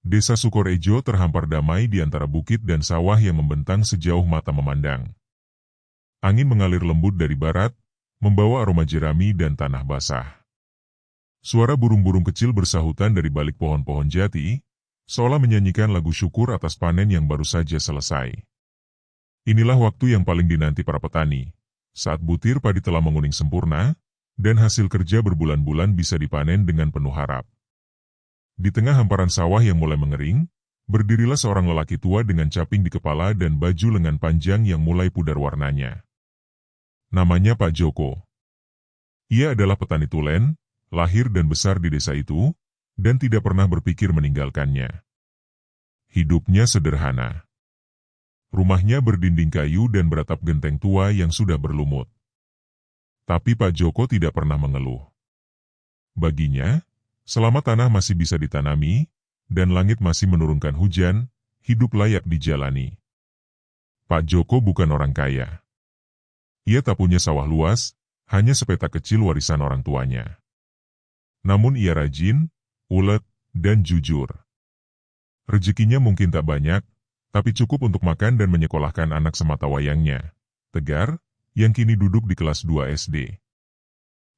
Desa Sukorejo terhampar damai di antara bukit dan sawah yang membentang sejauh mata memandang. Angin mengalir lembut dari barat, membawa aroma jerami dan tanah basah. Suara burung-burung kecil bersahutan dari balik pohon-pohon jati, seolah menyanyikan lagu syukur atas panen yang baru saja selesai. Inilah waktu yang paling dinanti para petani, saat butir padi telah menguning sempurna, dan hasil kerja berbulan-bulan bisa dipanen dengan penuh harap. Di tengah hamparan sawah yang mulai mengering, berdirilah seorang lelaki tua dengan caping di kepala dan baju lengan panjang yang mulai pudar warnanya. Namanya Pak Joko. Ia adalah petani tulen, lahir dan besar di desa itu, dan tidak pernah berpikir meninggalkannya. Hidupnya sederhana. Rumahnya berdinding kayu dan beratap genteng tua yang sudah berlumut. Tapi Pak Joko tidak pernah mengeluh. Baginya, selama tanah masih bisa ditanami, dan langit masih menurunkan hujan, hidup layak dijalani. Pak Joko bukan orang kaya. Ia tak punya sawah luas, hanya sepetak kecil warisan orang tuanya. Namun ia rajin, ulet, dan jujur. Rezekinya mungkin tak banyak, tapi cukup untuk makan dan menyekolahkan anak sematawayangnya, Tegar, yang kini duduk di kelas 2 SD.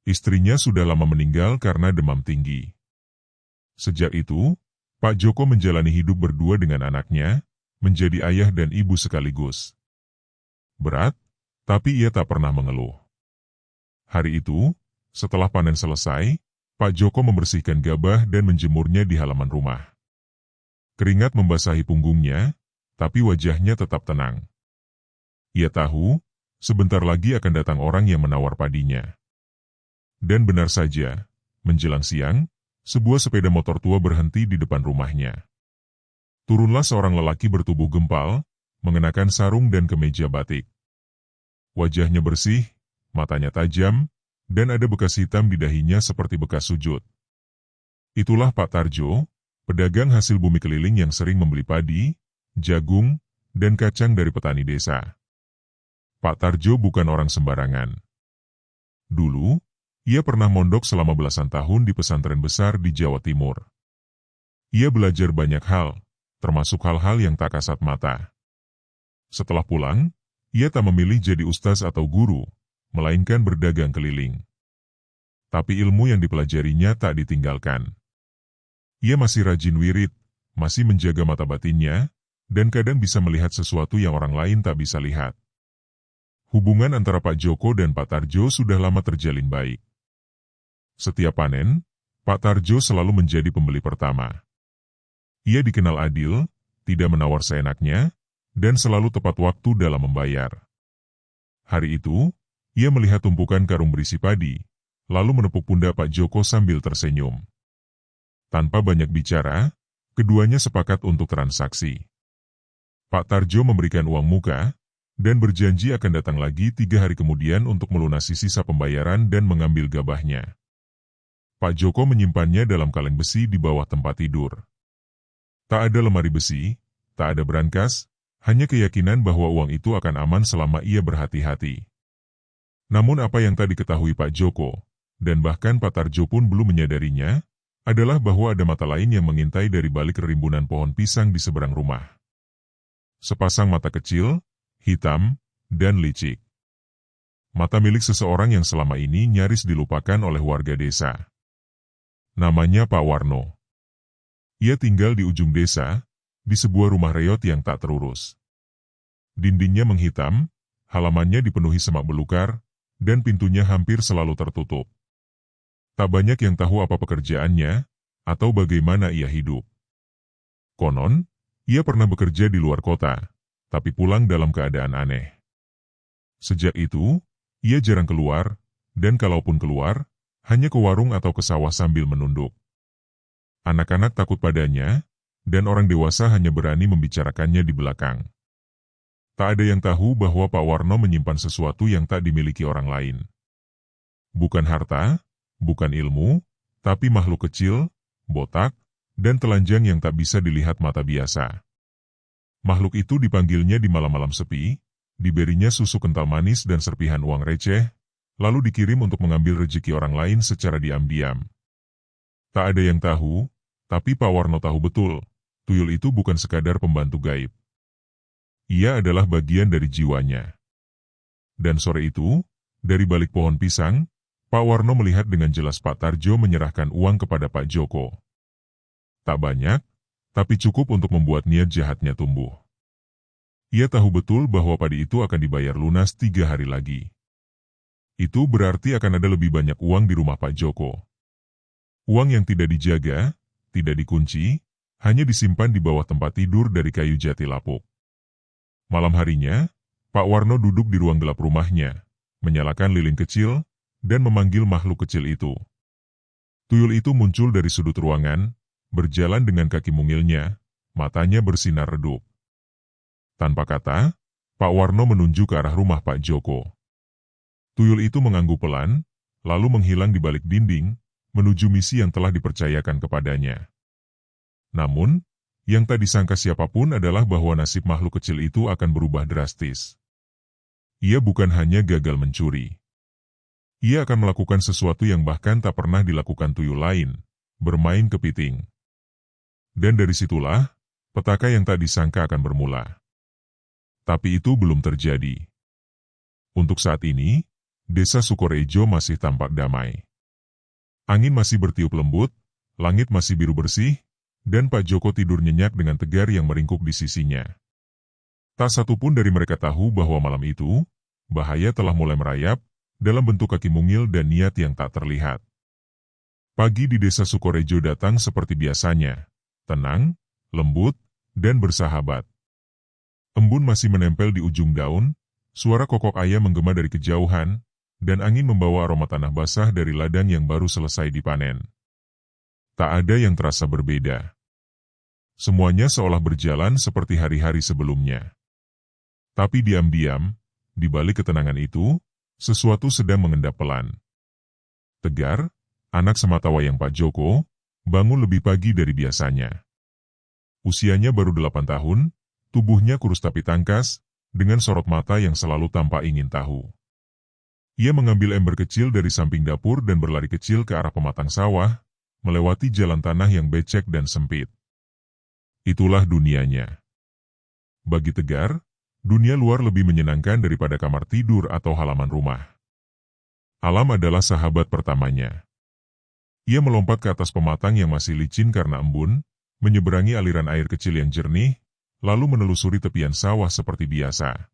Istrinya sudah lama meninggal karena demam tinggi. Sejak itu, Pak Joko menjalani hidup berdua dengan anaknya, menjadi ayah dan ibu sekaligus. Berat, tapi ia tak pernah mengeluh. Hari itu, setelah panen selesai, Pak Joko membersihkan gabah dan menjemurnya di halaman rumah. Keringat membasahi punggungnya, tapi wajahnya tetap tenang. Ia tahu, sebentar lagi akan datang orang yang menawar padinya. Dan benar saja, menjelang siang, sebuah sepeda motor tua berhenti di depan rumahnya. Turunlah seorang lelaki bertubuh gempal, mengenakan sarung dan kemeja batik. Wajahnya bersih, matanya tajam, dan ada bekas hitam di dahinya seperti bekas sujud. Itulah Pak Tarjo, pedagang hasil bumi keliling yang sering membeli padi, jagung, dan kacang dari petani desa. Pak Tarjo bukan orang sembarangan. Dulu, ia pernah mondok selama belasan tahun di pesantren besar di Jawa Timur. Ia belajar banyak hal, termasuk hal-hal yang tak kasat mata. Setelah pulang, ia tak memilih jadi ustaz atau guru, melainkan berdagang keliling. Tapi ilmu yang dipelajarinya tak ditinggalkan. Ia masih rajin wirid, masih menjaga mata batinnya, dan kadang bisa melihat sesuatu yang orang lain tak bisa lihat. Hubungan antara Pak Joko dan Pak Tarjo sudah lama terjalin baik. Setiap panen, Pak Tarjo selalu menjadi pembeli pertama. Ia dikenal adil, tidak menawar seenaknya, dan selalu tepat waktu dalam membayar. Hari itu, ia melihat tumpukan karung berisi padi, lalu menepuk pundak Pak Joko sambil tersenyum. Tanpa banyak bicara, keduanya sepakat untuk transaksi. Pak Tarjo memberikan uang muka, dan berjanji akan datang lagi 3 hari kemudian untuk melunasi sisa pembayaran dan mengambil gabahnya. Pak Joko menyimpannya dalam kaleng besi di bawah tempat tidur. Tak ada lemari besi, tak ada brankas, hanya keyakinan bahwa uang itu akan aman selama ia berhati-hati. Namun apa yang tak diketahui Pak Joko, dan bahkan Pak Tarjo pun belum menyadarinya, adalah bahwa ada mata lain yang mengintai dari balik rimbunan pohon pisang di seberang rumah. Sepasang mata kecil, hitam, dan licik. Mata milik seseorang yang selama ini nyaris dilupakan oleh warga desa. Namanya Pak Warno. Ia tinggal di ujung desa, di sebuah rumah reot yang tak terurus. Dindingnya menghitam, halamannya dipenuhi semak belukar, dan pintunya hampir selalu tertutup. Tak banyak yang tahu apa pekerjaannya, atau bagaimana ia hidup. Konon, ia pernah bekerja di luar kota, tapi pulang dalam keadaan aneh. Sejak itu, ia jarang keluar, dan kalaupun keluar, hanya ke warung atau ke sawah sambil menunduk. Anak-anak takut padanya, dan orang dewasa hanya berani membicarakannya di belakang. Tak ada yang tahu bahwa Pak Warno menyimpan sesuatu yang tak dimiliki orang lain. Bukan harta, bukan ilmu, tapi makhluk kecil, botak, dan telanjang yang tak bisa dilihat mata biasa. Makhluk itu dipanggilnya di malam-malam sepi, diberinya susu kental manis dan serpihan uang receh, lalu dikirim untuk mengambil rezeki orang lain secara diam-diam. Tak ada yang tahu, tapi Pak Warno tahu betul, Tuyul itu bukan sekadar pembantu gaib. Ia adalah bagian dari jiwanya. Dan sore itu, dari balik pohon pisang, Pak Warno melihat dengan jelas Pak Tarjo menyerahkan uang kepada Pak Joko. Tak banyak, tapi cukup untuk membuat niat jahatnya tumbuh. Ia tahu betul bahwa padi itu akan dibayar lunas 3 hari lagi. Itu berarti akan ada lebih banyak uang di rumah Pak Joko. Uang yang tidak dijaga, tidak dikunci, hanya disimpan di bawah tempat tidur dari kayu jati lapuk. Malam harinya, Pak Warno duduk di ruang gelap rumahnya, menyalakan lilin kecil, dan memanggil makhluk kecil itu. Tuyul itu muncul dari sudut ruangan, berjalan dengan kaki mungilnya, matanya bersinar redup. Tanpa kata, Pak Warno menunjuk ke arah rumah Pak Joko. Tuyul itu mengangguk pelan, lalu menghilang di balik dinding, menuju misi yang telah dipercayakan kepadanya. Namun, yang tak disangka siapapun adalah bahwa nasib makhluk kecil itu akan berubah drastis. Ia bukan hanya gagal mencuri. Ia akan melakukan sesuatu yang bahkan tak pernah dilakukan tuyul lain, bermain kepiting. Dan dari situlah, petaka yang tak disangka akan bermula. Tapi itu belum terjadi. Untuk saat ini, desa Sukorejo masih tampak damai. Angin masih bertiup lembut, langit masih biru bersih, dan Pak Joko tidur nyenyak dengan tegar yang meringkuk di sisinya. Tak satu pun dari mereka tahu bahwa malam itu, bahaya telah mulai merayap, dalam bentuk kaki mungil dan niat yang tak terlihat. Pagi di desa Sukorejo datang seperti biasanya, tenang, lembut, dan bersahabat. Embun masih menempel di ujung daun, suara kokok ayam menggema dari kejauhan, dan angin membawa aroma tanah basah dari ladang yang baru selesai dipanen. Tak ada yang terasa berbeda. Semuanya seolah berjalan seperti hari-hari sebelumnya. Tapi diam-diam, di balik ketenangan itu, sesuatu sedang mengendap pelan. Tegar, anak sematawayang Pak Joko, bangun lebih pagi dari biasanya. Usianya baru 8 tahun, tubuhnya kurus tapi tangkas, dengan sorot mata yang selalu tampak ingin tahu. Ia mengambil ember kecil dari samping dapur dan berlari kecil ke arah pematang sawah, melewati jalan tanah yang becek dan sempit. Itulah dunianya. Bagi Tegar, dunia luar lebih menyenangkan daripada kamar tidur atau halaman rumah. Alam adalah sahabat pertamanya. Ia melompat ke atas pematang yang masih licin karena embun, menyeberangi aliran air kecil yang jernih, lalu menelusuri tepian sawah seperti biasa.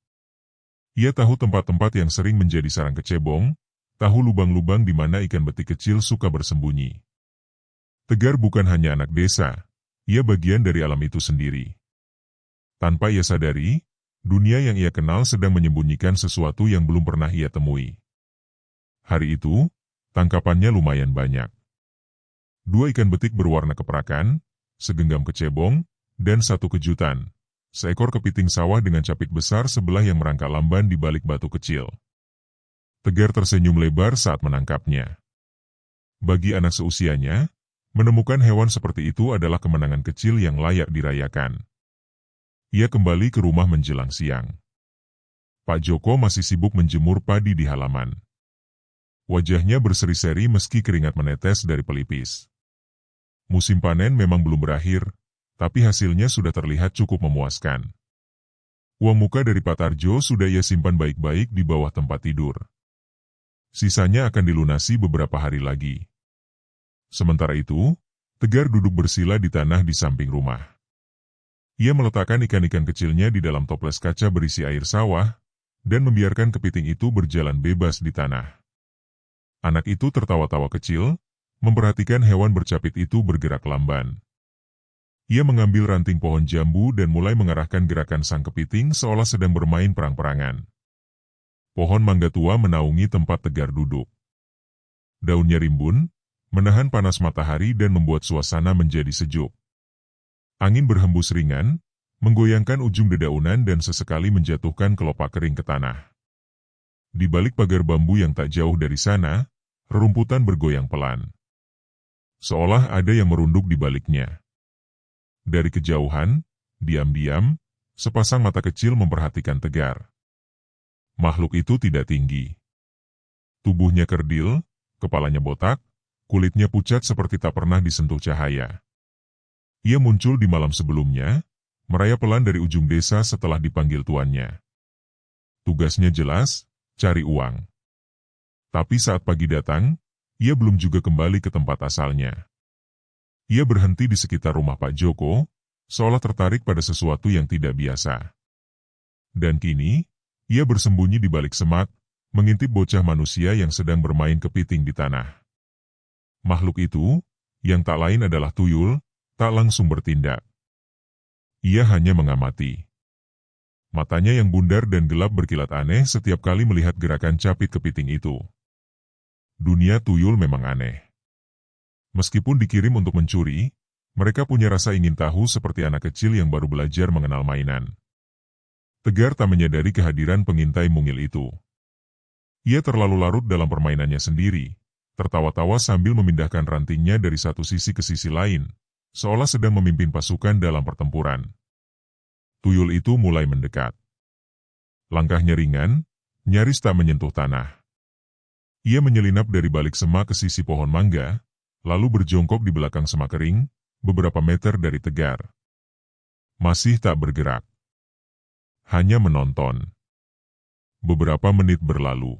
Ia tahu tempat-tempat yang sering menjadi sarang kecebong, tahu lubang-lubang di mana ikan betik kecil suka bersembunyi. Tegar bukan hanya anak desa, ia bagian dari alam itu sendiri. Tanpa ia sadari, dunia yang ia kenal sedang menyembunyikan sesuatu yang belum pernah ia temui. Hari itu, tangkapannya lumayan banyak. 2 ikan betik berwarna keperakan, segenggam kecebong, dan 1 kejutan. Seekor kepiting sawah dengan capit besar sebelah yang merangkak lamban di balik batu kecil. Tegar tersenyum lebar saat menangkapnya. Bagi anak seusianya, menemukan hewan seperti itu adalah kemenangan kecil yang layak dirayakan. Ia kembali ke rumah menjelang siang. Pak Joko masih sibuk menjemur padi di halaman. Wajahnya berseri-seri meski keringat menetes dari pelipis. Musim panen memang belum berakhir, tapi hasilnya sudah terlihat cukup memuaskan. Uang muka dari Pak Tarjo sudah ia simpan baik-baik di bawah tempat tidur. Sisanya akan dilunasi beberapa hari lagi. Sementara itu, Tegar duduk bersila di tanah di samping rumah. Ia meletakkan ikan-ikan kecilnya di dalam toples kaca berisi air sawah, dan membiarkan kepiting itu berjalan bebas di tanah. Anak itu tertawa-tawa kecil, memperhatikan hewan bercapit itu bergerak lamban. Ia mengambil ranting pohon jambu dan mulai mengarahkan gerakan sang kepiting seolah sedang bermain perang-perangan. Pohon mangga tua menaungi tempat Tegar duduk. Daunnya rimbun, menahan panas matahari dan membuat suasana menjadi sejuk. Angin berhembus ringan, menggoyangkan ujung dedaunan dan sesekali menjatuhkan kelopak kering ke tanah. Di balik pagar bambu yang tak jauh dari sana, rerumputan bergoyang pelan. Seolah ada yang merunduk di baliknya. Dari kejauhan, diam-diam, sepasang mata kecil memperhatikan Tegar. Makhluk itu tidak tinggi. Tubuhnya kerdil, kepalanya botak, kulitnya pucat seperti tak pernah disentuh cahaya. Ia muncul di malam sebelumnya, merayap pelan dari ujung desa setelah dipanggil tuannya. Tugasnya jelas, cari uang. Tapi saat pagi datang, ia belum juga kembali ke tempat asalnya. Ia berhenti di sekitar rumah Pak Joko, seolah tertarik pada sesuatu yang tidak biasa. Dan kini, ia bersembunyi di balik semak, mengintip bocah manusia yang sedang bermain kepiting di tanah. Makhluk itu, yang tak lain adalah tuyul, tak langsung bertindak. Ia hanya mengamati. Matanya yang bundar dan gelap berkilat aneh setiap kali melihat gerakan capit kepiting itu. Dunia tuyul memang aneh. Meskipun dikirim untuk mencuri, mereka punya rasa ingin tahu seperti anak kecil yang baru belajar mengenal mainan. Tegar tak menyadari kehadiran pengintai mungil itu. Ia terlalu larut dalam permainannya sendiri, tertawa-tawa sambil memindahkan rantingnya dari satu sisi ke sisi lain, seolah sedang memimpin pasukan dalam pertempuran. Tuyul itu mulai mendekat. Langkahnya ringan, nyaris tak menyentuh tanah. Ia menyelinap dari balik semak ke sisi pohon mangga, lalu berjongkok di belakang semak kering, beberapa meter dari Tegar. Masih tak bergerak. Hanya menonton. Beberapa menit berlalu.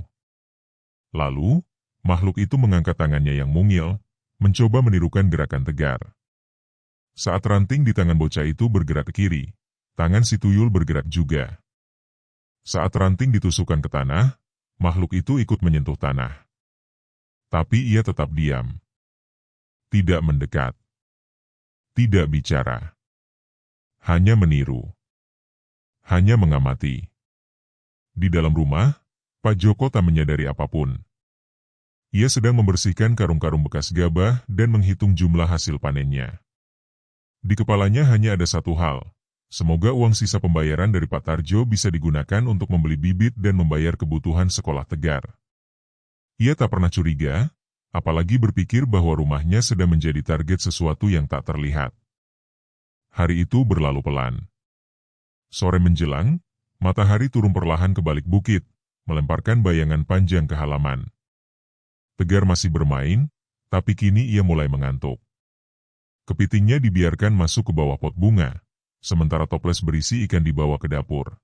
Lalu, makhluk itu mengangkat tangannya yang mungil, mencoba menirukan gerakan Tegar. Saat ranting di tangan bocah itu bergerak ke kiri, tangan si tuyul bergerak juga. Saat ranting ditusukkan ke tanah, makhluk itu ikut menyentuh tanah. Tapi ia tetap diam. Tidak mendekat. Tidak bicara. Hanya meniru. Hanya mengamati. Di dalam rumah, Pak Joko tak menyadari apapun. Ia sedang membersihkan karung-karung bekas gabah dan menghitung jumlah hasil panennya. Di kepalanya hanya ada satu hal. Semoga uang sisa pembayaran dari Pak Tarjo bisa digunakan untuk membeli bibit dan membayar kebutuhan sekolah Tegar. Ia tak pernah curiga, apalagi berpikir bahwa rumahnya sedang menjadi target sesuatu yang tak terlihat. Hari itu berlalu pelan. Sore menjelang, matahari turun perlahan ke balik bukit, melemparkan bayangan panjang ke halaman. Tegar masih bermain, tapi kini ia mulai mengantuk. Kepitingnya dibiarkan masuk ke bawah pot bunga, sementara toples berisi ikan dibawa ke dapur.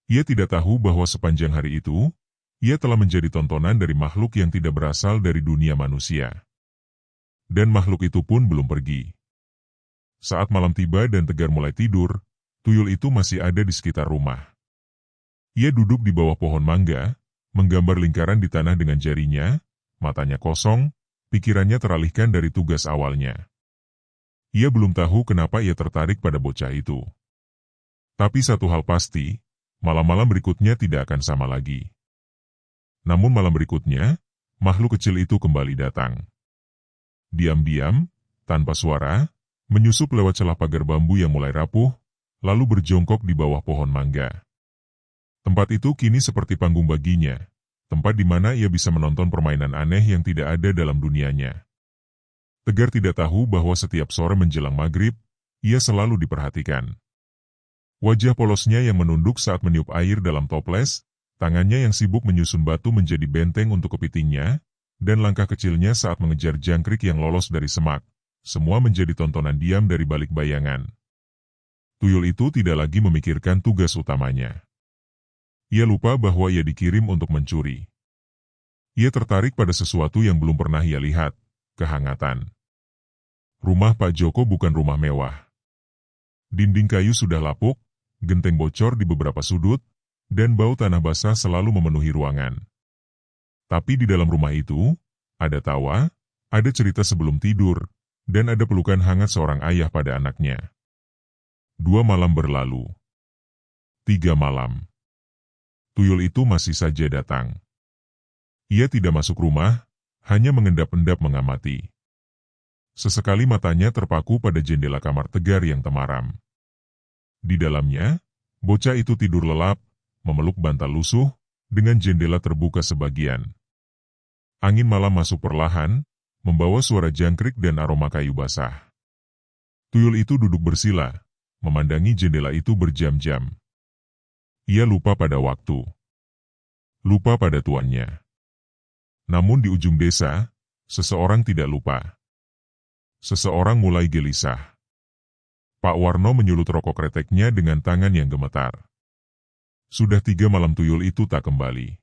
Ia tidak tahu bahwa sepanjang hari itu, ia telah menjadi tontonan dari makhluk yang tidak berasal dari dunia manusia. Dan makhluk itu pun belum pergi. Saat malam tiba dan Tegar mulai tidur, tuyul itu masih ada di sekitar rumah. Ia duduk di bawah pohon mangga, menggambar lingkaran di tanah dengan jarinya, matanya kosong, pikirannya teralihkan dari tugas awalnya. Ia belum tahu kenapa ia tertarik pada bocah itu. Tapi satu hal pasti, malam-malam berikutnya tidak akan sama lagi. Namun malam berikutnya, makhluk kecil itu kembali datang. Diam-diam, tanpa suara, menyusup lewat celah pagar bambu yang mulai rapuh, lalu berjongkok di bawah pohon mangga. Tempat itu kini seperti panggung baginya, tempat di mana ia bisa menonton permainan aneh yang tidak ada dalam dunianya. Tegar tidak tahu bahwa setiap sore menjelang maghrib, ia selalu diperhatikan. Wajah polosnya yang menunduk saat meniup air dalam toples, tangannya yang sibuk menyusun batu menjadi benteng untuk kepitingnya, dan langkah kecilnya saat mengejar jangkrik yang lolos dari semak, semua menjadi tontonan diam dari balik bayangan. Tuyul itu tidak lagi memikirkan tugas utamanya. Ia lupa bahwa ia dikirim untuk mencuri. Ia tertarik pada sesuatu yang belum pernah ia lihat. Kehangatan. Rumah Pak Joko bukan rumah mewah. Dinding kayu sudah lapuk, genteng bocor di beberapa sudut, dan bau tanah basah selalu memenuhi ruangan. Tapi di dalam rumah itu, ada tawa, ada cerita sebelum tidur, dan ada pelukan hangat seorang ayah pada anaknya. 2 malam berlalu. 3 malam. Tuyul itu masih saja datang. Ia tidak masuk rumah, hanya mengendap-endap mengamati. Sesekali matanya terpaku pada jendela kamar Tegar yang temaram. Di dalamnya, bocah itu tidur lelap, memeluk bantal lusuh, dengan jendela terbuka sebagian. Angin malam masuk perlahan, membawa suara jangkrik dan aroma kayu basah. Tuyul itu duduk bersila, memandangi jendela itu berjam-jam. Ia lupa pada waktu. Lupa pada tuannya. Namun di ujung desa, seseorang tidak lupa. Seseorang mulai gelisah. Pak Warno menyulut rokok kreteknya dengan tangan yang gemetar. Sudah 3 malam tuyul itu tak kembali.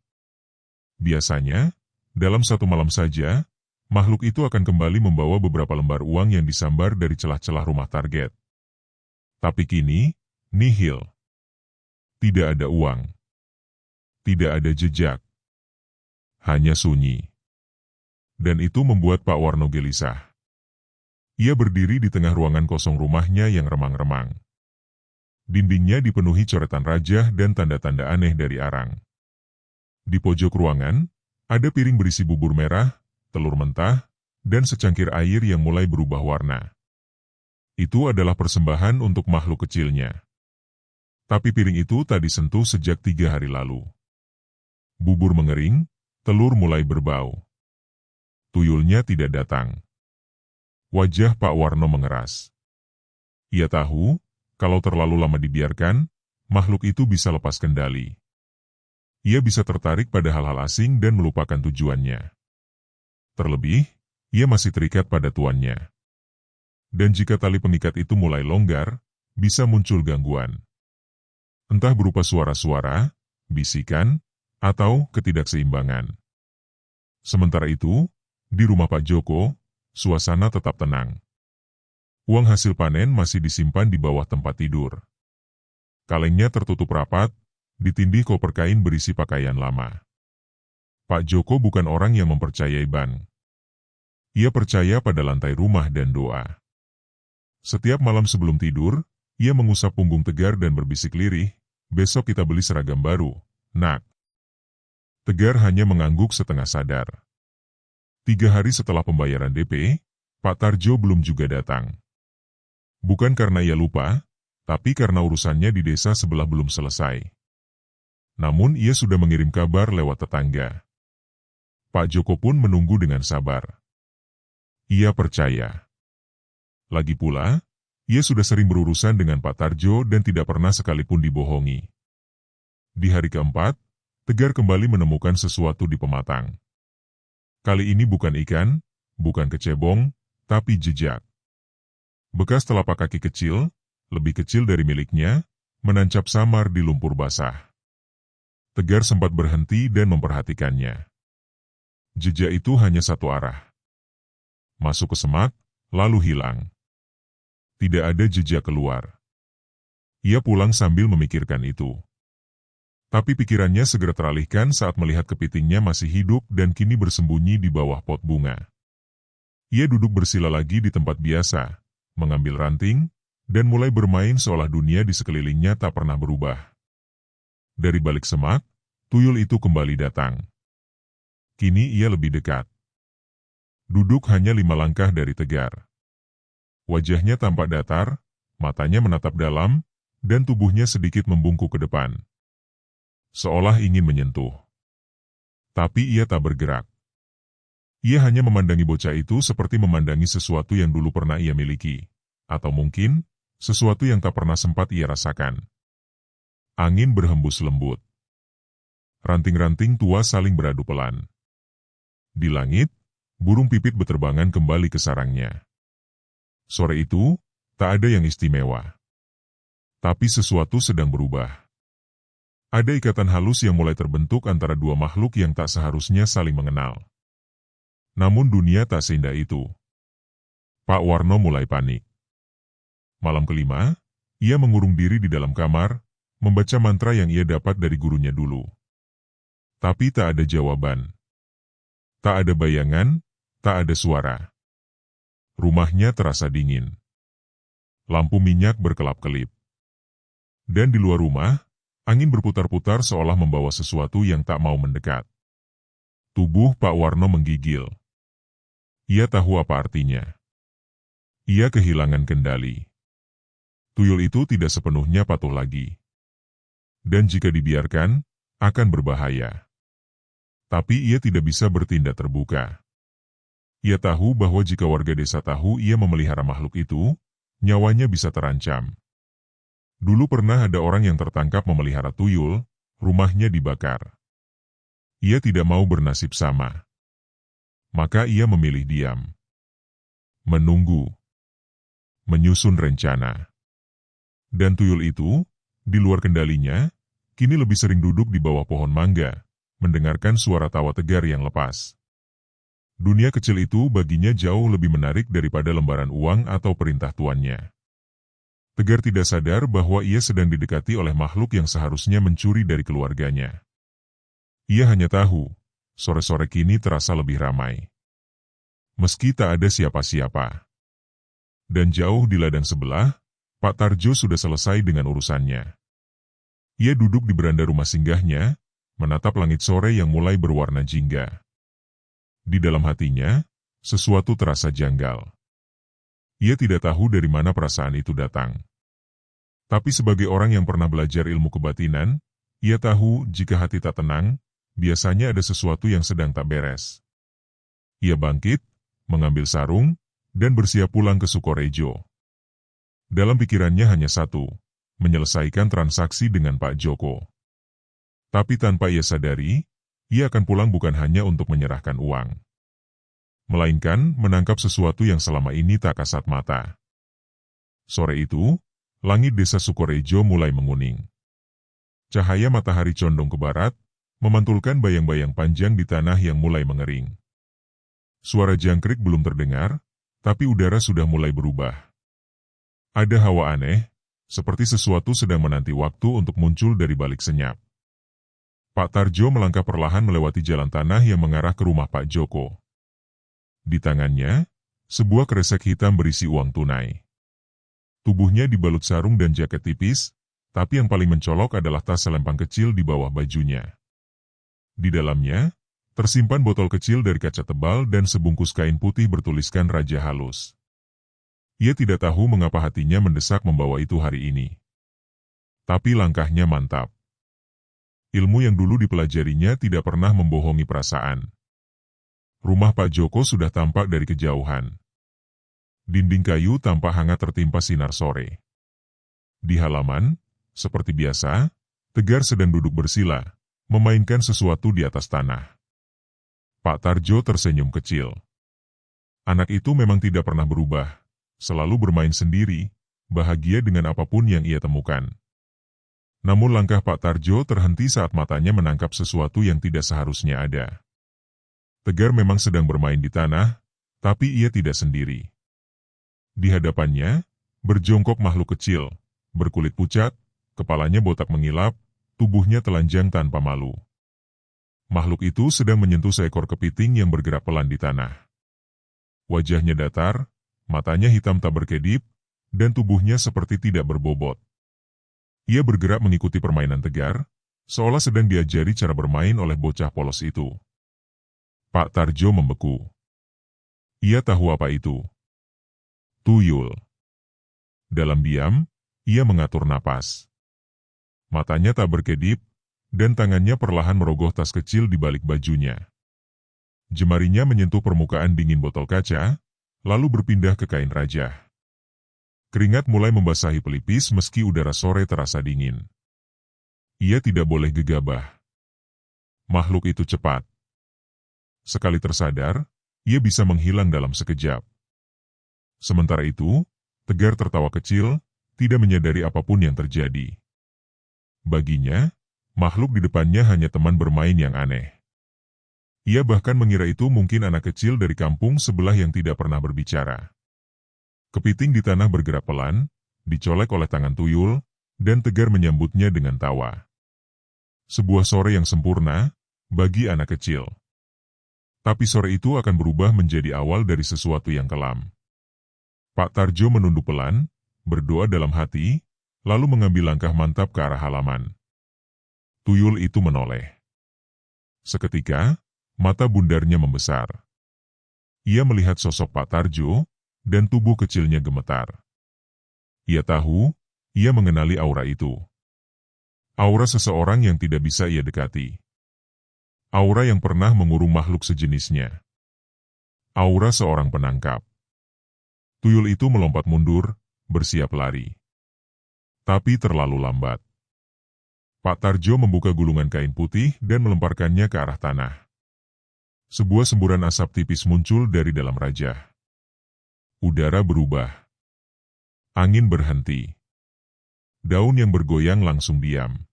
Biasanya, dalam 1 malam saja, makhluk itu akan kembali membawa beberapa lembar uang yang disambar dari celah-celah rumah target. Tapi kini, nihil. Tidak ada uang. Tidak ada jejak. Hanya sunyi. Dan itu membuat Pak Warno gelisah. Ia berdiri di tengah ruangan kosong rumahnya yang remang-remang. Dindingnya dipenuhi coretan rajah dan tanda-tanda aneh dari arang. Di pojok ruangan, ada piring berisi bubur merah, telur mentah, dan secangkir air yang mulai berubah warna. Itu adalah persembahan untuk makhluk kecilnya. Tapi piring itu tak disentuh sejak 3 hari lalu. Bubur mengering, telur mulai berbau. Tuyulnya tidak datang. Wajah Pak Warno mengeras. Ia tahu, kalau terlalu lama dibiarkan, makhluk itu bisa lepas kendali. Ia bisa tertarik pada hal-hal asing dan melupakan tujuannya. Terlebih, ia masih terikat pada tuannya. Dan jika tali pengikat itu mulai longgar, bisa muncul gangguan. Entah berupa suara-suara, bisikan, atau ketidakseimbangan. Sementara itu, di rumah Pak Joko, suasana tetap tenang. Uang hasil panen masih disimpan di bawah tempat tidur. Kalengnya tertutup rapat, ditindih koper kain berisi pakaian lama. Pak Joko bukan orang yang mempercayai bank. Ia percaya pada lantai rumah dan doa. Setiap malam sebelum tidur, ia mengusap punggung Tegar dan berbisik lirih, "Besok kita beli seragam baru, nak." Tegar hanya mengangguk setengah sadar. 3 hari setelah pembayaran DP, Pak Tarjo belum juga datang. Bukan karena ia lupa, tapi karena urusannya di desa sebelah belum selesai. Namun ia sudah mengirim kabar lewat tetangga. Pak Joko pun menunggu dengan sabar. Ia percaya. Lagi pula, ia sudah sering berurusan dengan Pak Tarjo dan tidak pernah sekalipun dibohongi. Di hari keempat, Tegar kembali menemukan sesuatu di pematang. Kali ini bukan ikan, bukan kecebong, tapi jejak. Bekas telapak kaki kecil, lebih kecil dari miliknya, menancap samar di lumpur basah. Tegar sempat berhenti dan memperhatikannya. Jejak itu hanya satu arah. Masuk ke semak, lalu hilang. Tidak ada jejak keluar. Ia pulang sambil memikirkan itu. Tapi pikirannya segera teralihkan saat melihat kepitingnya masih hidup dan kini bersembunyi di bawah pot bunga. Ia duduk bersila lagi di tempat biasa, mengambil ranting, dan mulai bermain seolah dunia di sekelilingnya tak pernah berubah. Dari balik semak, tuyul itu kembali datang. Kini ia lebih dekat. Duduk hanya 5 langkah dari Tegar. Wajahnya tampak datar, matanya menatap dalam, dan tubuhnya sedikit membungkuk ke depan. Seolah ingin menyentuh. Tapi ia tak bergerak. Ia hanya memandangi bocah itu seperti memandangi sesuatu yang dulu pernah ia miliki. Atau mungkin, sesuatu yang tak pernah sempat ia rasakan. Angin berhembus lembut. Ranting-ranting tua saling beradu pelan. Di langit, burung pipit beterbangan kembali ke sarangnya. Sore itu, tak ada yang istimewa. Tapi sesuatu sedang berubah. Ada ikatan halus yang mulai terbentuk antara dua makhluk yang tak seharusnya saling mengenal. Namun dunia tak seindah itu. Pak Warno mulai panik. Malam kelima, ia mengurung diri di dalam kamar, membaca mantra yang ia dapat dari gurunya dulu. Tapi tak ada jawaban. Tak ada bayangan, tak ada suara. Rumahnya terasa dingin. Lampu minyak berkelap-kelip. Dan di luar rumah, angin berputar-putar seolah membawa sesuatu yang tak mau mendekat. Tubuh Pak Warno menggigil. Ia tahu apa artinya. Ia kehilangan kendali. Tuyul itu tidak sepenuhnya patuh lagi. Dan jika dibiarkan, akan berbahaya. Tapi ia tidak bisa bertindak terbuka. Ia tahu bahwa jika warga desa tahu ia memelihara makhluk itu, nyawanya bisa terancam. Dulu pernah ada orang yang tertangkap memelihara tuyul, rumahnya dibakar. Ia tidak mau bernasib sama. Maka ia memilih diam. Menunggu. Menyusun rencana. Dan tuyul itu, di luar kendalinya, kini lebih sering duduk di bawah pohon mangga, mendengarkan suara tawa tegar yang lepas. Dunia kecil itu baginya jauh lebih menarik daripada lembaran uang atau perintah tuannya. Tegar tidak sadar bahwa ia sedang didekati oleh makhluk yang seharusnya mencuri dari keluarganya. Ia hanya tahu, sore-sore kini terasa lebih ramai. Meski tak ada siapa-siapa. Dan jauh di ladang sebelah, Pak Tarjo sudah selesai dengan urusannya. Ia duduk di beranda rumah singgahnya, menatap langit sore yang mulai berwarna jingga. Di dalam hatinya, sesuatu terasa janggal. Ia tidak tahu dari mana perasaan itu datang. Tapi sebagai orang yang pernah belajar ilmu kebatinan, ia tahu jika hati tak tenang, biasanya ada sesuatu yang sedang tak beres. Ia bangkit, mengambil sarung, dan bersiap pulang ke Sukorejo. Dalam pikirannya hanya satu, menyelesaikan transaksi dengan Pak Joko. Tapi tanpa ia sadari, ia akan pulang bukan hanya untuk menyerahkan uang, melainkan menangkap sesuatu yang selama ini tak kasat mata. Sore itu, langit desa Sukorejo mulai menguning. Cahaya matahari condong ke barat, memantulkan bayang-bayang panjang di tanah yang mulai mengering. Suara jangkrik belum terdengar, tapi udara sudah mulai berubah. Ada hawa aneh, seperti sesuatu sedang menanti waktu untuk muncul dari balik senyap. Pak Tarjo melangkah perlahan melewati jalan tanah yang mengarah ke rumah Pak Joko. Di tangannya, sebuah kresek hitam berisi uang tunai. Tubuhnya dibalut sarung dan jaket tipis, tapi yang paling mencolok adalah tas selempang kecil di bawah bajunya. Di dalamnya, tersimpan botol kecil dari kaca tebal dan sebungkus kain putih bertuliskan Raja Halus. Ia tidak tahu mengapa hatinya mendesak membawa itu hari ini. Tapi langkahnya mantap. Ilmu yang dulu dipelajarinya tidak pernah membohongi perasaan. Rumah Pak Joko sudah tampak dari kejauhan. Dinding kayu tampak hangat tertimpa sinar sore. Di halaman, seperti biasa, Tegar sedang duduk bersila, memainkan sesuatu di atas tanah. Pak Tarjo tersenyum kecil. Anak itu memang tidak pernah berubah, selalu bermain sendiri, bahagia dengan apapun yang ia temukan. Namun langkah Pak Tarjo terhenti saat matanya menangkap sesuatu yang tidak seharusnya ada. Tegar memang sedang bermain di tanah, tapi ia tidak sendiri. Di hadapannya, berjongkok makhluk kecil, berkulit pucat, kepalanya botak mengilap, tubuhnya telanjang tanpa malu. Makhluk itu sedang menyentuh seekor kepiting yang bergerak pelan di tanah. Wajahnya datar, matanya hitam tak berkedip, dan tubuhnya seperti tidak berbobot. Ia bergerak mengikuti permainan Tegar, seolah sedang diajari cara bermain oleh bocah polos itu. Pak Tarjo membeku. Ia tahu apa itu. Tuyul. Dalam diam, ia mengatur napas. Matanya tak berkedip, dan tangannya perlahan merogoh tas kecil di balik bajunya. Jemarinya menyentuh permukaan dingin botol kaca, lalu berpindah ke kain rajah. Keringat mulai membasahi pelipis meski udara sore terasa dingin. Ia tidak boleh gegabah. Makhluk itu cepat. Sekali tersadar, ia bisa menghilang dalam sekejap. Sementara itu, Tegar tertawa kecil, tidak menyadari apapun yang terjadi. Baginya, makhluk di depannya hanya teman bermain yang aneh. Ia bahkan mengira itu mungkin anak kecil dari kampung sebelah yang tidak pernah berbicara. Kepiting di tanah bergerak pelan, dicolek oleh tangan tuyul, dan Tegar menyambutnya dengan tawa. Sebuah sore yang sempurna, bagi anak kecil. Tapi sore itu akan berubah menjadi awal dari sesuatu yang kelam. Pak Tarjo menunduk pelan, berdoa dalam hati, lalu mengambil langkah mantap ke arah halaman. Tuyul itu menoleh. Seketika, mata bundarnya membesar. Ia melihat sosok Pak Tarjo, dan tubuh kecilnya gemetar. Ia tahu, ia mengenali aura itu. Aura seseorang yang tidak bisa ia dekati. Aura yang pernah mengurung makhluk sejenisnya. Aura seorang penangkap. Tuyul itu melompat mundur, bersiap lari. Tapi terlalu lambat. Pak Tarjo membuka gulungan kain putih dan melemparkannya ke arah tanah. Sebuah semburan asap tipis muncul dari dalam rajah. Udara berubah. Angin berhenti. Daun yang bergoyang langsung diam.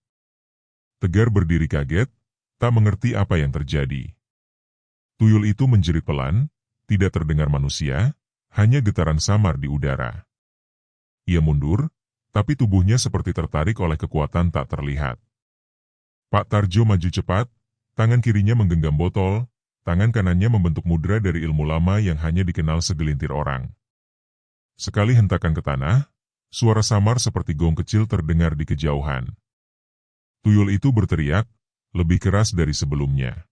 Tegar berdiri kaget, tak mengerti apa yang terjadi. Tuyul itu menjerit pelan, tidak terdengar manusia, hanya getaran samar di udara. Ia mundur, tapi tubuhnya seperti tertarik oleh kekuatan tak terlihat. Pak Tarjo maju cepat, tangan kirinya menggenggam botol, tangan kanannya membentuk mudra dari ilmu lama yang hanya dikenal segelintir orang. Sekali hentakan ke tanah, suara samar seperti gong kecil terdengar di kejauhan. Tuyul itu berteriak, lebih keras dari sebelumnya.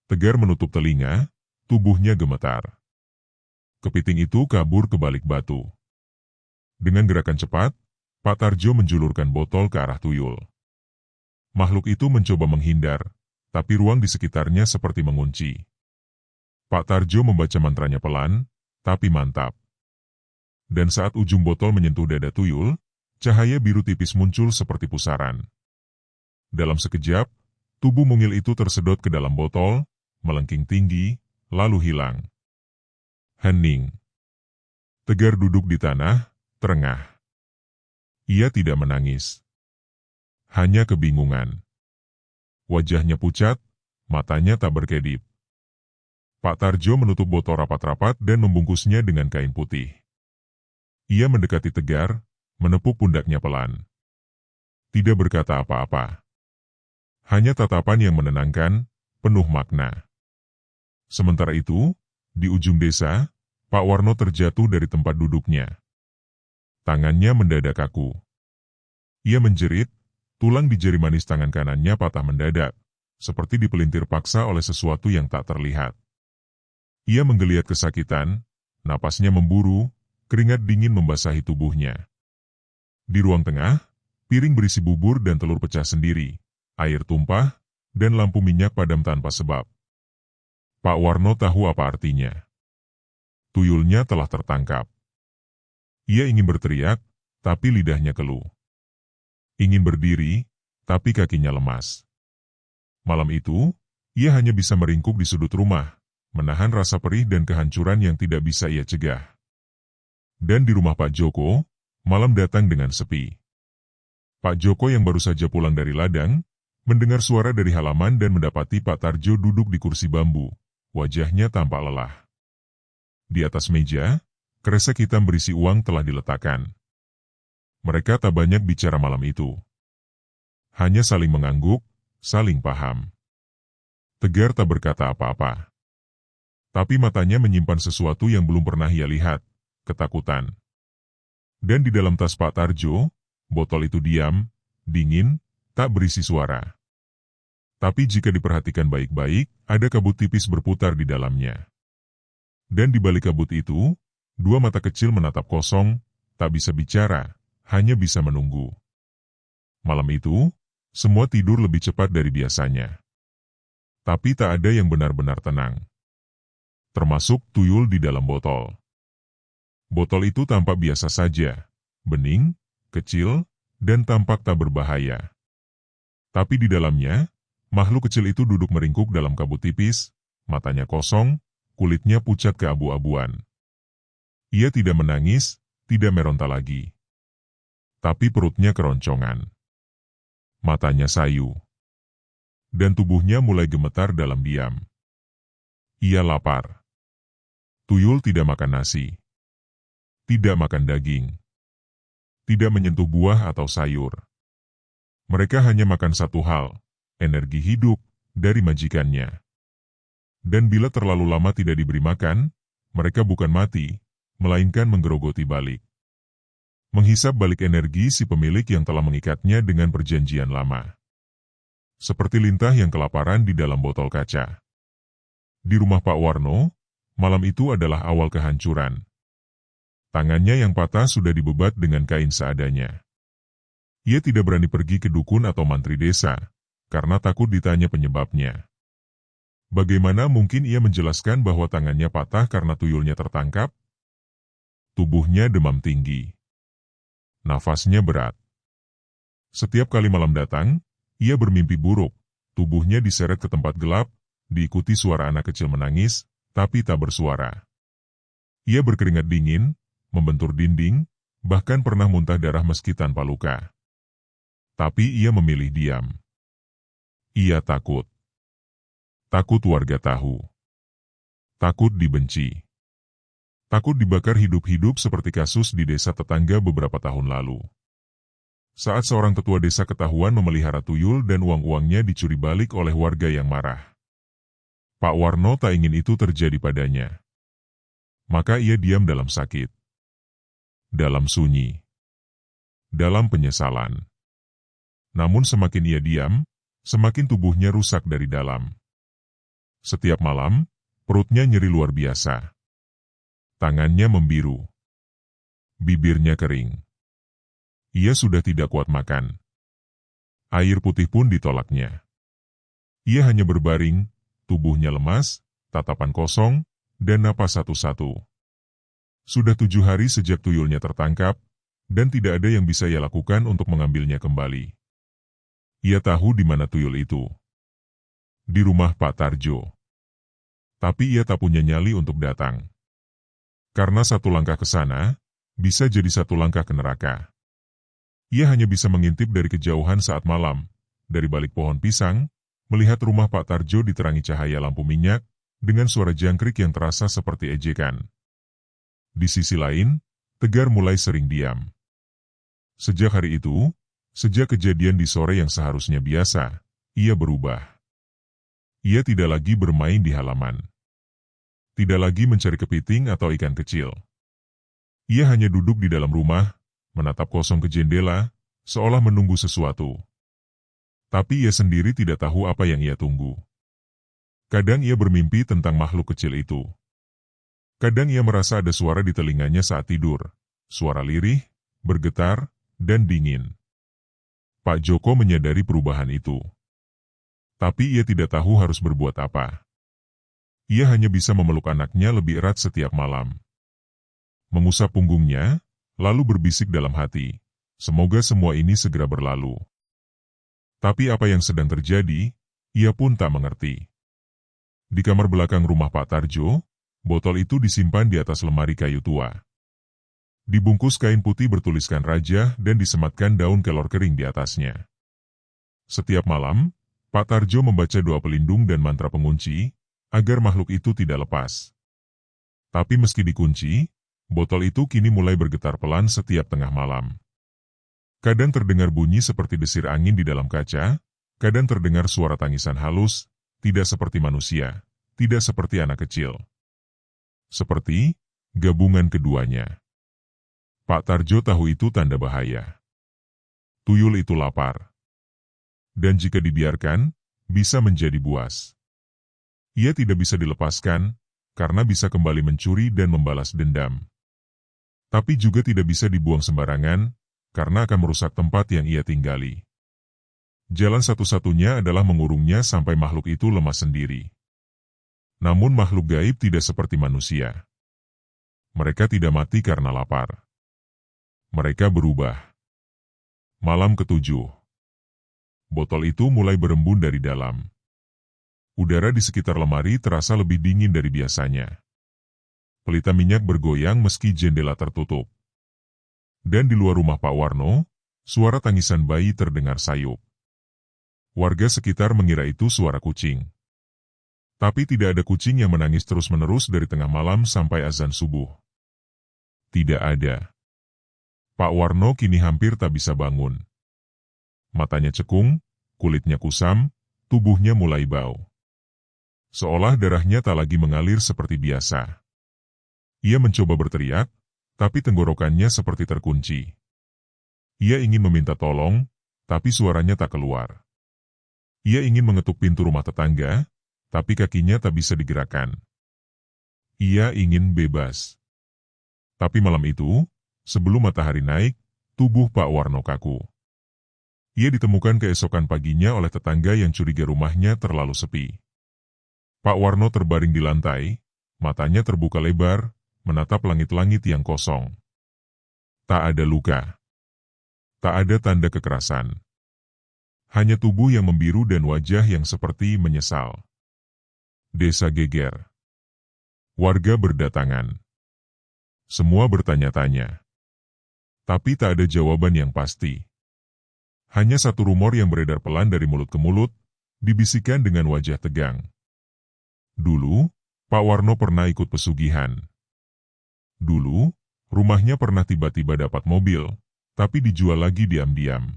Tegar menutup telinga, tubuhnya gemetar. Kepiting itu kabur ke balik batu. Dengan gerakan cepat, Pak Tarjo menjulurkan botol ke arah tuyul. Makhluk itu mencoba menghindar, tapi ruang di sekitarnya seperti mengunci. Pak Tarjo membaca mantranya pelan, tapi mantap. Dan saat ujung botol menyentuh dada tuyul, cahaya biru tipis muncul seperti pusaran. Dalam sekejap, tubuh mungil itu tersedot ke dalam botol, melengking tinggi, lalu hilang. Hening. Tegar duduk di tanah, terengah. Ia tidak menangis. Hanya kebingungan. Wajahnya pucat, matanya tak berkedip. Pak Tarjo menutup botol rapat-rapat dan membungkusnya dengan kain putih. Ia mendekati Tegar, menepuk pundaknya pelan. Tidak berkata apa-apa. Hanya tatapan yang menenangkan, penuh makna. Sementara itu, di ujung desa, Pak Warno terjatuh dari tempat duduknya. Tangannya mendadak kaku. Ia menjerit, tulang di jari manis tangan kanannya patah mendadak, seperti dipelintir paksa oleh sesuatu yang tak terlihat. Ia menggeliat kesakitan, napasnya memburu, keringat dingin membasahi tubuhnya. Di ruang tengah, piring berisi bubur dan telur pecah sendiri, air tumpah, dan lampu minyak padam tanpa sebab. Pak Warno tahu apa artinya. Tuyulnya telah tertangkap. Ia ingin berteriak, tapi lidahnya keluh. Ingin berdiri, tapi kakinya lemas. Malam itu, ia hanya bisa meringkuk di sudut rumah, menahan rasa perih dan kehancuran yang tidak bisa ia cegah. Dan di rumah Pak Joko, malam datang dengan sepi. Pak Joko yang baru saja pulang dari ladang, mendengar suara dari halaman dan mendapati Pak Tarjo duduk di kursi bambu, wajahnya tampak lelah. Di atas meja, kresek hitam berisi uang telah diletakkan. Mereka tak banyak bicara malam itu. Hanya saling mengangguk, saling paham. Tegar tak berkata apa-apa. Tapi matanya menyimpan sesuatu yang belum pernah ia lihat, ketakutan. Dan di dalam tas Pak Tarjo, botol itu diam, dingin, tak berisi suara. Tapi jika diperhatikan baik-baik, ada kabut tipis berputar di dalamnya. Dan di balik kabut itu, dua mata kecil menatap kosong, tak bisa bicara, hanya bisa menunggu. Malam itu, semua tidur lebih cepat dari biasanya. Tapi tak ada yang benar-benar tenang. Termasuk tuyul di dalam botol. Botol itu tampak biasa saja, bening, kecil, dan tampak tak berbahaya. Tapi di dalamnya, makhluk kecil itu duduk meringkuk dalam kabut tipis, matanya kosong, kulitnya pucat keabu-abuan. Ia tidak menangis, tidak meronta lagi. Tapi perutnya keroncongan. Matanya sayu. Dan tubuhnya mulai gemetar dalam diam. Ia lapar. Tuyul tidak makan nasi. Tidak makan daging. Tidak menyentuh buah atau sayur. Mereka hanya makan satu hal, energi hidup, dari majikannya. Dan bila terlalu lama tidak diberi makan, mereka bukan mati, melainkan menggerogoti balik. Menghisap balik energi si pemilik yang telah mengikatnya dengan perjanjian lama. Seperti lintah yang kelaparan di dalam botol kaca. Di rumah Pak Warno, malam itu adalah awal kehancuran. Tangannya yang patah sudah dibebat dengan kain seadanya. Ia tidak berani pergi ke dukun atau mantri desa, karena takut ditanya penyebabnya. Bagaimana mungkin ia menjelaskan bahwa tangannya patah karena tuyulnya tertangkap? Tubuhnya demam tinggi. Nafasnya berat. Setiap kali malam datang, ia bermimpi buruk, tubuhnya diseret ke tempat gelap, diikuti suara anak kecil menangis, tapi tak bersuara. Ia berkeringat dingin, membentur dinding, Bahkan pernah muntah darah meski tanpa luka. Tapi ia memilih diam. Ia takut. Takut warga tahu. Takut dibenci. Takut dibakar hidup-hidup seperti kasus di desa tetangga beberapa tahun lalu. Saat seorang tetua desa ketahuan memelihara tuyul dan uang-uangnya dicuri balik oleh warga yang marah. Pak Warno tak ingin itu terjadi padanya. Maka ia diam dalam sakit. Dalam sunyi. Dalam penyesalan. Namun semakin ia diam, semakin tubuhnya rusak dari dalam. Setiap malam, perutnya nyeri luar biasa. Tangannya membiru. Bibirnya kering. Ia sudah tidak kuat makan. Air putih pun ditolaknya. Ia hanya berbaring, tubuhnya lemas, tatapan kosong, dan napas satu-satu. Sudah 7 hari sejak tuyulnya tertangkap, dan tidak ada yang bisa ia lakukan untuk mengambilnya kembali. Ia tahu di mana tuyul itu. Di rumah Pak Tarjo. Tapi ia tak punya nyali untuk datang. Karena satu langkah ke sana, bisa jadi satu langkah ke neraka. Ia hanya bisa mengintip dari kejauhan saat malam, dari balik pohon pisang, melihat rumah Pak Tarjo diterangi cahaya lampu minyak, dengan suara jangkrik yang terasa seperti ejekan. Di sisi lain, Tegar mulai sering diam. Sejak hari itu, sejak kejadian di sore yang seharusnya biasa, ia berubah. Ia tidak lagi bermain di halaman. Tidak lagi mencari kepiting atau ikan kecil. Ia hanya duduk di dalam rumah, menatap kosong ke jendela, seolah menunggu sesuatu. Tapi ia sendiri tidak tahu apa yang ia tunggu. Kadang ia bermimpi tentang makhluk kecil itu. Kadang ia merasa ada suara di telinganya saat tidur, suara lirih, bergetar, dan dingin. Pak Joko menyadari perubahan itu. Tapi ia tidak tahu harus berbuat apa. Ia hanya bisa memeluk anaknya lebih erat setiap malam. Mengusap punggungnya, lalu berbisik dalam hati, semoga semua ini segera berlalu. Tapi apa yang sedang terjadi, ia pun tak mengerti. Di kamar belakang rumah Pak Tarjo, botol itu disimpan di atas lemari kayu tua. Dibungkus kain putih bertuliskan raja dan disematkan daun kelor kering di atasnya. Setiap malam, Pak Tarjo membaca doa pelindung dan mantra pengunci, agar makhluk itu tidak lepas. Tapi meski dikunci, botol itu kini mulai bergetar pelan setiap tengah malam. Kadang terdengar bunyi seperti desir angin di dalam kaca, kadang terdengar suara tangisan halus, tidak seperti manusia, tidak seperti anak kecil. Seperti gabungan keduanya. Pak Tarjo tahu itu tanda bahaya. Tuyul itu lapar. Dan jika dibiarkan, bisa menjadi buas. Ia tidak bisa dilepaskan, karena bisa kembali mencuri dan membalas dendam. Tapi juga tidak bisa dibuang sembarangan, karena akan merusak tempat yang ia tinggali. Jalan satu-satunya adalah mengurungnya sampai makhluk itu lemas sendiri. Namun makhluk gaib tidak seperti manusia. Mereka tidak mati karena lapar. Mereka berubah. Malam ke-7. Botol itu mulai berembun dari dalam. Udara di sekitar lemari terasa lebih dingin dari biasanya. Pelita minyak bergoyang meski jendela tertutup. Dan di luar rumah Pak Warno, suara tangisan bayi terdengar sayup. Warga sekitar mengira itu suara kucing. Tapi tidak ada kucing yang menangis terus-menerus dari tengah malam sampai azan subuh. Tidak ada. Pak Warno kini hampir tak bisa bangun. Matanya cekung, kulitnya kusam, tubuhnya mulai bau. Seolah darahnya tak lagi mengalir seperti biasa. Ia mencoba berteriak, tapi tenggorokannya seperti terkunci. Ia ingin meminta tolong, tapi suaranya tak keluar. Ia ingin mengetuk pintu rumah tetangga, tapi kakinya tak bisa digerakkan. Ia ingin bebas. Tapi malam itu, sebelum matahari naik, tubuh Pak Warno kaku. Ia ditemukan keesokan paginya oleh tetangga yang curiga rumahnya terlalu sepi. Pak Warno terbaring di lantai, matanya terbuka lebar, menatap langit-langit yang kosong. Tak ada luka. Tak ada tanda kekerasan. Hanya tubuh yang membiru dan wajah yang seperti menyesal. Desa geger. Warga berdatangan. Semua bertanya-tanya. Tapi tak ada jawaban yang pasti. Hanya satu rumor yang beredar pelan dari mulut ke mulut, dibisikkan dengan wajah tegang. Dulu, Pak Warno pernah ikut pesugihan. Dulu, rumahnya pernah tiba-tiba dapat mobil, tapi dijual lagi diam-diam.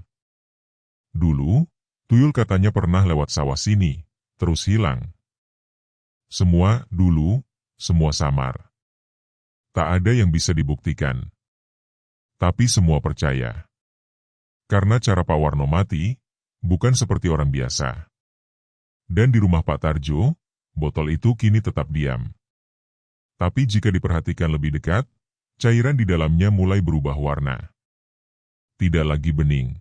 Dulu, tuyul katanya pernah lewat sawah sini, terus hilang. Semua, dulu, semua samar. Tak ada yang bisa dibuktikan. Tapi semua percaya. Karena cara Pak Warno mati, bukan seperti orang biasa. Dan di rumah Pak Tarjo, botol itu kini tetap diam. Tapi jika diperhatikan lebih dekat, cairan di dalamnya mulai berubah warna. Tidak lagi bening.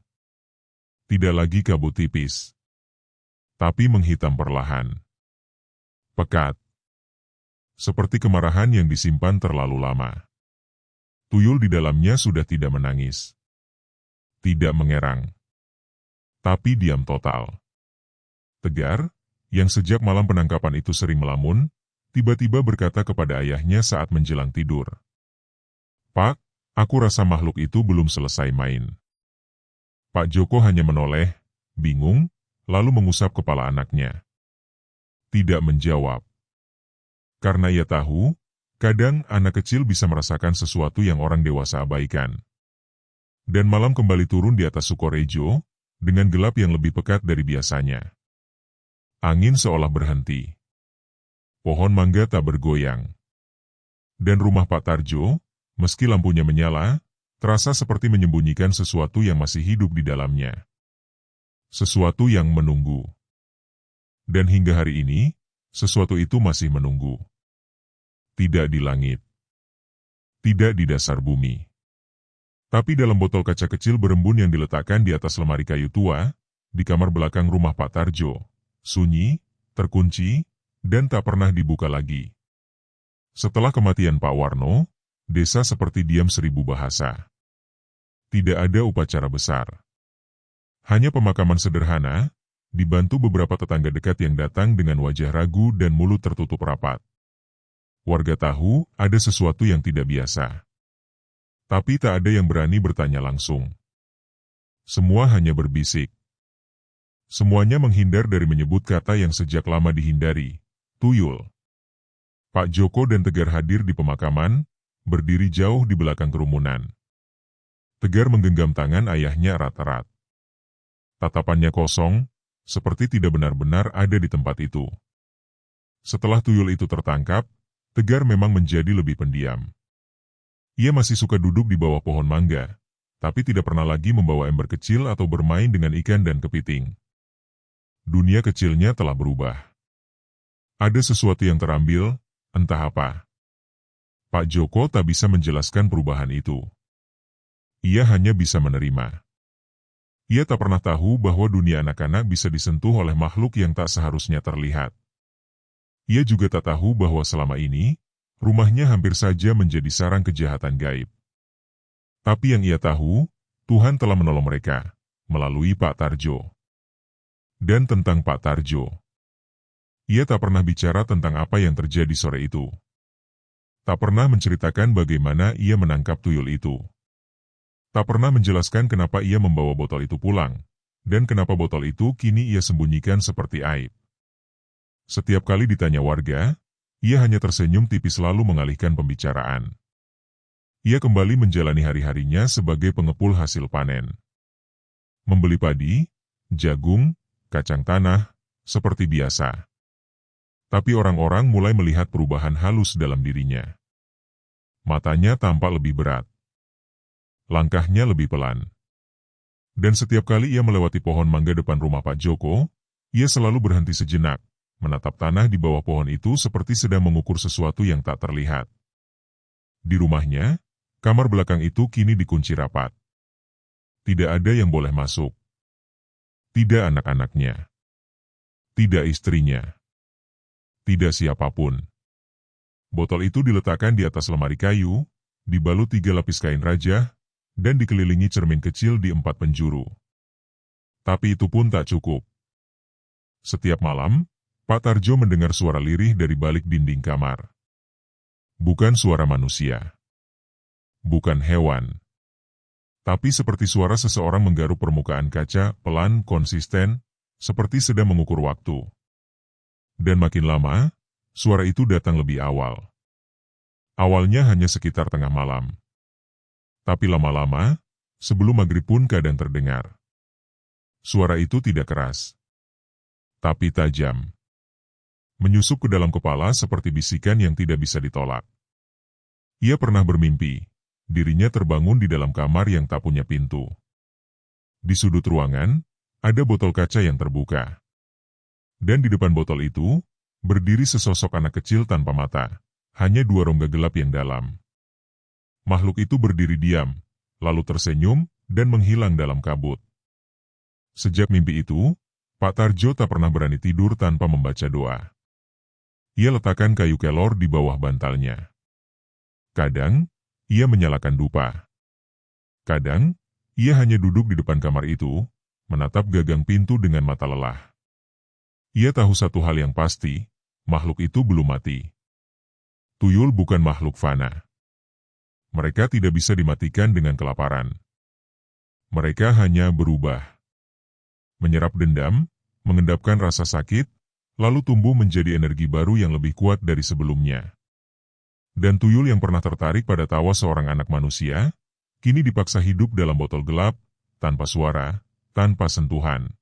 Tidak lagi kabut tipis. Tapi menghitam perlahan. Pekat. Seperti kemarahan yang disimpan terlalu lama. Tuyul di dalamnya sudah tidak menangis. Tidak mengerang. Tapi diam total. Tegar, yang sejak malam penangkapan itu sering melamun, tiba-tiba berkata kepada ayahnya saat menjelang tidur. "Pak, aku rasa makhluk itu belum selesai main." Pak Joko hanya menoleh, bingung, lalu mengusap kepala anaknya. Tidak menjawab. Karena ia tahu, kadang anak kecil bisa merasakan sesuatu yang orang dewasa abaikan. Dan malam kembali turun di atas Sukorejo, dengan gelap yang lebih pekat dari biasanya. Angin seolah berhenti. Pohon mangga tak bergoyang. Dan rumah Pak Tarjo, meski lampunya menyala, terasa seperti menyembunyikan sesuatu yang masih hidup di dalamnya. Sesuatu yang menunggu. Dan hingga hari ini, sesuatu itu masih menunggu. Tidak di langit. Tidak di dasar bumi. Tapi dalam botol kaca kecil berembun yang diletakkan di atas lemari kayu tua, di kamar belakang rumah Pak Tarjo, sunyi, terkunci, dan tak pernah dibuka lagi. Setelah kematian Pak Warno, desa seperti diam 1000 bahasa. Tidak ada upacara besar. Hanya pemakaman sederhana, dibantu beberapa tetangga dekat yang datang dengan wajah ragu dan mulut tertutup rapat. Warga tahu ada sesuatu yang tidak biasa. Tapi tak ada yang berani bertanya langsung. Semua hanya berbisik. Semuanya menghindar dari menyebut kata yang sejak lama dihindari, tuyul. Pak Joko dan Tegar hadir di pemakaman, berdiri jauh di belakang kerumunan. Tegar menggenggam tangan ayahnya erat-erat. Tatapannya kosong, seperti tidak benar-benar ada di tempat itu. Setelah tuyul itu tertangkap, Tegar memang menjadi lebih pendiam. Ia masih suka duduk di bawah pohon mangga, tapi tidak pernah lagi membawa ember kecil atau bermain dengan ikan dan kepiting. Dunia kecilnya telah berubah. Ada sesuatu yang terambil, entah apa. Pak Joko tak bisa menjelaskan perubahan itu. Ia hanya bisa menerima. Ia tak pernah tahu bahwa dunia anak-anak bisa disentuh oleh makhluk yang tak seharusnya terlihat. Ia juga tak tahu bahwa selama ini, rumahnya hampir saja menjadi sarang kejahatan gaib. Tapi yang ia tahu, Tuhan telah menolong mereka, melalui Pak Tarjo. Dan tentang Pak Tarjo. Ia tak pernah bicara tentang apa yang terjadi sore itu. Tak pernah menceritakan bagaimana ia menangkap tuyul itu. Tak pernah menjelaskan kenapa ia membawa botol itu pulang, dan kenapa botol itu kini ia sembunyikan seperti aib. Setiap kali ditanya warga, ia hanya tersenyum tipis lalu mengalihkan pembicaraan. Ia kembali menjalani hari-harinya sebagai pengepul hasil panen. Membeli padi, jagung, kacang tanah, seperti biasa. Tapi orang-orang mulai melihat perubahan halus dalam dirinya. Matanya tampak lebih berat. Langkahnya lebih pelan. Dan setiap kali ia melewati pohon mangga depan rumah Pak Joko, ia selalu berhenti sejenak, menatap tanah di bawah pohon itu seperti sedang mengukur sesuatu yang tak terlihat. Di rumahnya, kamar belakang itu kini dikunci rapat. Tidak ada yang boleh masuk. Tidak anak-anaknya. Tidak istrinya. Tidak siapapun. Botol itu diletakkan di atas lemari kayu, dibalut 3 lapis kain rajah, dan dikelilingi cermin kecil di 4 penjuru. Tapi itu pun tak cukup. Setiap malam, Pak Tarjo mendengar suara lirih dari balik dinding kamar. Bukan suara manusia. Bukan hewan. Tapi seperti suara seseorang menggaruk permukaan kaca, pelan, konsisten, seperti sedang mengukur waktu. Dan makin lama, suara itu datang lebih awal. Awalnya hanya sekitar tengah malam. Tapi lama-lama, sebelum maghrib pun kadang terdengar. Suara itu tidak keras, tapi tajam. Menyusup ke dalam kepala seperti bisikan yang tidak bisa ditolak. Ia pernah bermimpi, dirinya terbangun di dalam kamar yang tak punya pintu. Di sudut ruangan, ada botol kaca yang terbuka. Dan di depan botol itu, berdiri sesosok anak kecil tanpa mata, hanya dua rongga gelap yang dalam. Makhluk itu berdiri diam, lalu tersenyum, dan menghilang dalam kabut. Sejak mimpi itu, Pak Tarjo tak pernah berani tidur tanpa membaca doa. Ia letakkan kayu kelor di bawah bantalnya. Kadang, ia menyalakan dupa. Kadang, ia hanya duduk di depan kamar itu, menatap gagang pintu dengan mata lelah. Ia tahu satu hal yang pasti, makhluk itu belum mati. Tuyul bukan makhluk fana. Mereka tidak bisa dimatikan dengan kelaparan. Mereka hanya berubah. Menyerap dendam, mengendapkan rasa sakit, lalu tumbuh menjadi energi baru yang lebih kuat dari sebelumnya. Dan tuyul yang pernah tertarik pada tawa seorang anak manusia, kini dipaksa hidup dalam botol gelap, tanpa suara, tanpa sentuhan.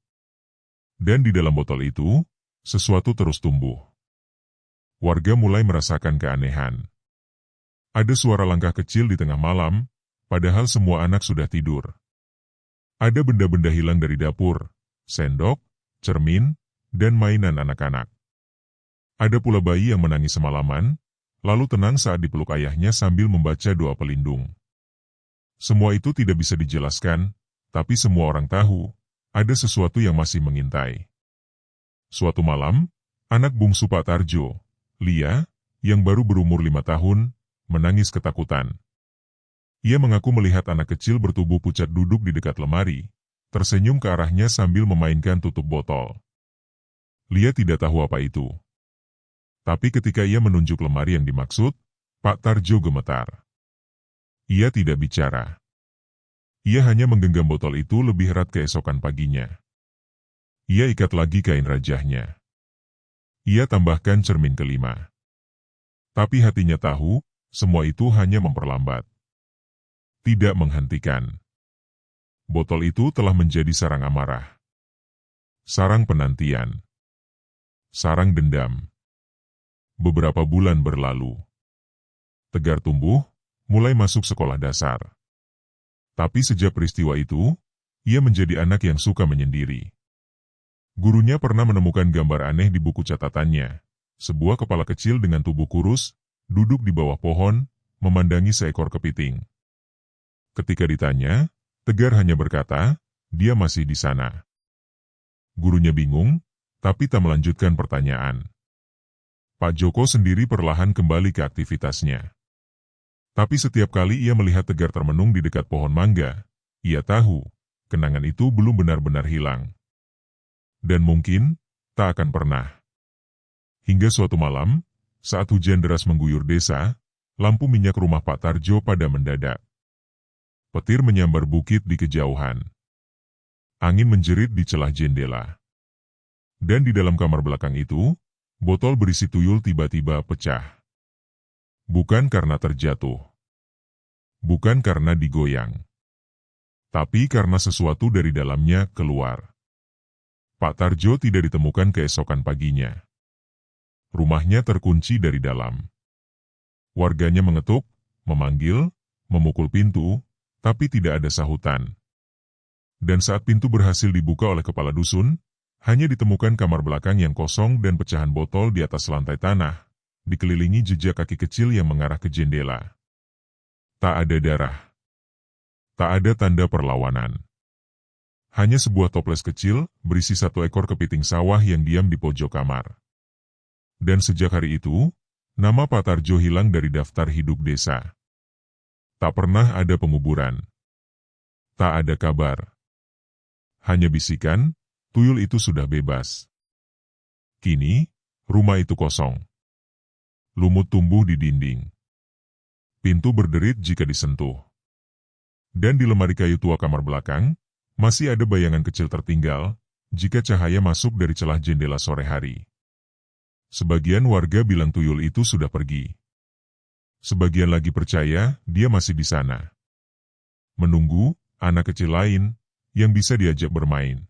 Dan di dalam botol itu, sesuatu terus tumbuh. Warga mulai merasakan keanehan. Ada suara langkah kecil di tengah malam, padahal semua anak sudah tidur. Ada benda-benda hilang dari dapur, sendok, cermin, dan mainan anak-anak. Ada pula bayi yang menangis semalaman, lalu tenang saat dipeluk ayahnya sambil membaca doa pelindung. Semua itu tidak bisa dijelaskan, tapi semua orang tahu, ada sesuatu yang masih mengintai. Suatu malam, anak bungsu Pak Tarjo, Lia, yang baru berumur 5 tahun, menangis ketakutan. Ia mengaku melihat anak kecil bertubuh pucat duduk di dekat lemari, tersenyum ke arahnya sambil memainkan tutup botol. Lia tidak tahu apa itu. Tapi ketika ia menunjuk lemari yang dimaksud, Pak Tarjo gemetar. Ia tidak bicara. Ia hanya menggenggam botol itu lebih erat keesokan paginya. Ia ikat lagi kain rajahnya. Ia tambahkan cermin kelima. Tapi hatinya tahu, semua itu hanya memperlambat. Tidak menghentikan. Botol itu telah menjadi sarang amarah. Sarang penantian. Sarang dendam. Beberapa bulan berlalu. Tegar tumbuh, mulai masuk sekolah dasar. Tapi sejak peristiwa itu, ia menjadi anak yang suka menyendiri. Gurunya pernah menemukan gambar aneh di buku catatannya. Sebuah kepala kecil dengan tubuh kurus, duduk di bawah pohon, memandangi seekor kepiting. Ketika ditanya, Tegar hanya berkata, dia masih di sana. Gurunya bingung, tapi tak melanjutkan pertanyaan. Pak Joko sendiri perlahan kembali ke aktivitasnya. Tapi setiap kali ia melihat Tegar termenung di dekat pohon mangga, ia tahu, kenangan itu belum benar-benar hilang. Dan mungkin, tak akan pernah. Hingga suatu malam, saat hujan deras mengguyur desa, lampu minyak rumah Pak Tarjo pada mendadak. Petir menyambar bukit di kejauhan. Angin menjerit di celah jendela. Dan di dalam kamar belakang itu, botol berisi tuyul tiba-tiba pecah. Bukan karena terjatuh. Bukan karena digoyang. Tapi karena sesuatu dari dalamnya keluar. Pak Tarjo tidak ditemukan keesokan paginya. Rumahnya terkunci dari dalam. Warganya mengetuk, memanggil, memukul pintu, tapi tidak ada sahutan. Dan saat pintu berhasil dibuka oleh kepala dusun, hanya ditemukan kamar belakang yang kosong dan pecahan botol di atas lantai tanah, dikelilingi jejak kaki kecil yang mengarah ke jendela. Tak ada darah. Tak ada tanda perlawanan. Hanya sebuah toples kecil, berisi satu ekor kepiting sawah yang diam di pojok kamar. Dan sejak hari itu, nama Pak Tarjo hilang dari daftar hidup desa. Tak pernah ada penguburan. Tak ada kabar. Hanya bisikan, tuyul itu sudah bebas. Kini, rumah itu kosong. Lumut tumbuh di dinding. Pintu berderit jika disentuh. Dan di lemari kayu tua kamar belakang, masih ada bayangan kecil tertinggal, jika cahaya masuk dari celah jendela sore hari. Sebagian warga bilang tuyul itu sudah pergi. Sebagian lagi percaya dia masih di sana. Menunggu anak kecil lain yang bisa diajak bermain.